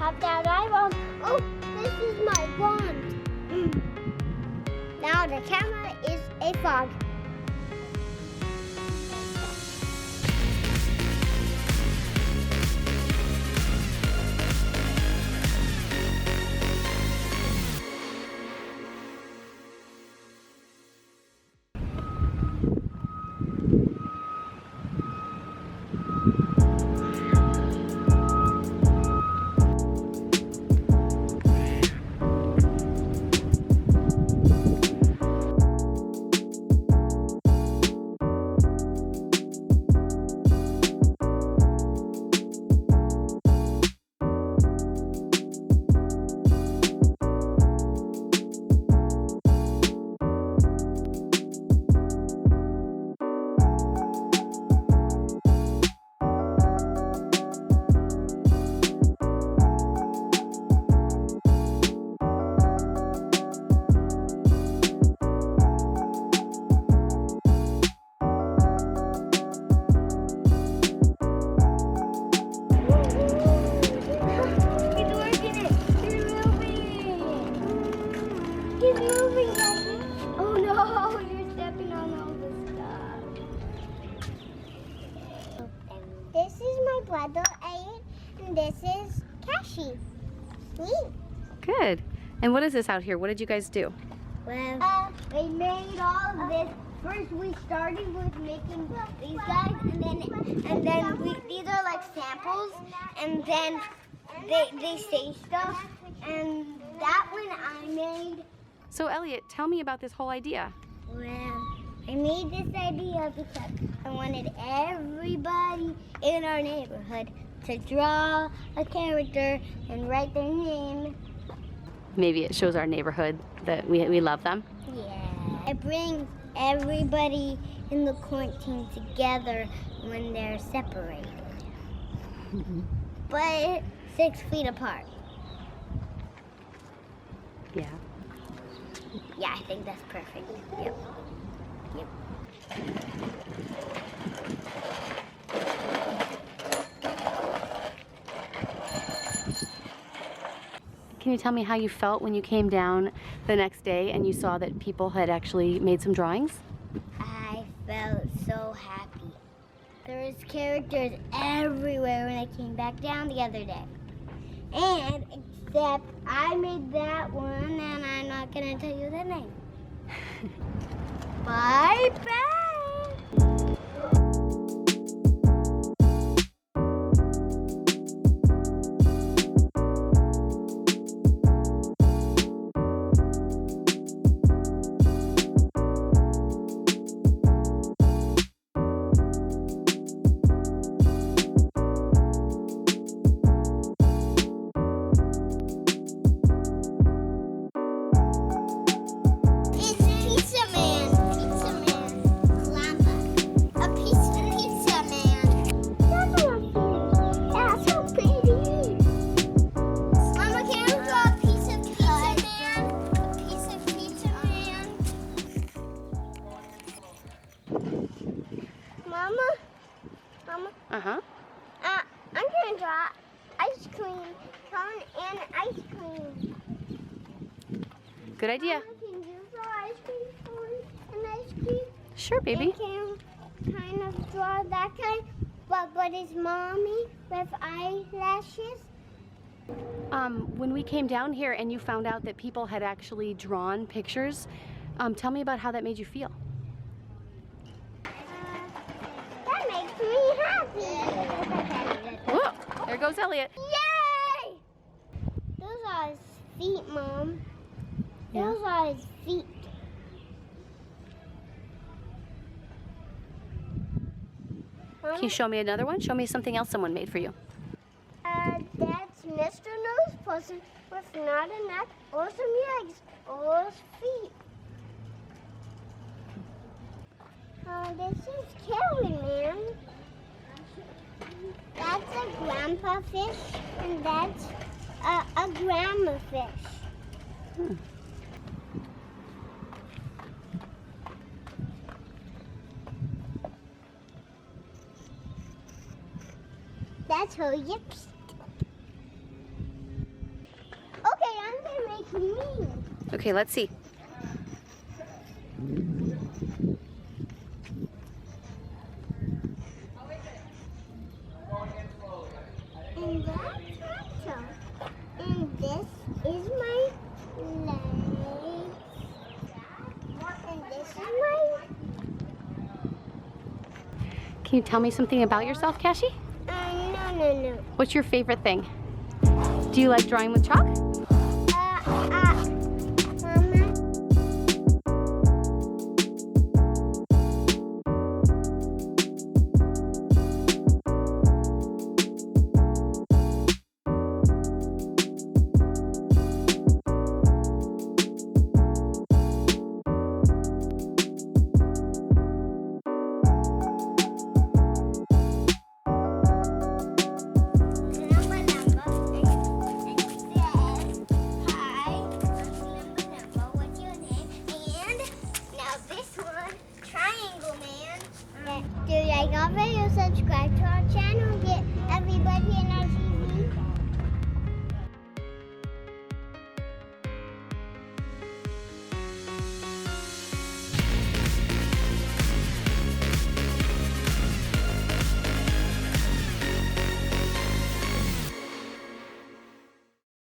have that eyeball. Oh, this is my wand. Now the camera is a fog. He's moving, Daddy. Oh no, you're stepping on all the stuff. This is my brother, Elliot, and this is Cashy. Sweet. Good. And what is this out here? What did you guys do? Well, we made all of this. First, we started with making these guys, and then these are like samples, and then they say stuff, and that one I made. So Elliot, tell me about this whole idea. Well, I made this idea because I wanted everybody in our neighborhood to draw a character and write their name. Maybe it shows our neighborhood that we love them. Yeah. It brings everybody in the quarantine together when they're separated. But 6 feet apart. Yeah. Yeah, I think that's perfect. Yep. Yep. Can you tell me how you felt when you came down the next day and you saw that people had actually made some drawings? I felt so happy. There was characters everywhere when I came back down the other day. And except I made that one and I'm not gonna tell you the name. Bye bye. Mama? Uh-huh. I'm gonna draw ice cream, cone, and ice cream. Good idea. Mama, can you draw ice cream, cone, and ice cream? Sure, baby. And can you kind of draw that kind, but is mommy with eyelashes? When we came down here and you found out that people had actually drawn pictures, tell me about how that made you feel. That makes me happy. Whoa, there goes Elliot. Yay! Those are his feet, Mom. Yeah. Those are his feet. Can you show me another one? Show me something else someone made for you. That's Mr. Nose Person with not a neck or some legs or feet. This is Kelly, man. That's a grandpa fish, and that's a grandma fish. That's her yips. Okay, let's see. And that's Nacho. And this is my legs. And this is my... Can you tell me something about yourself, Cashy? No. What's your favorite thing? Do you like drawing with chalk? Mama. Do you like our video? Subscribe to our channel.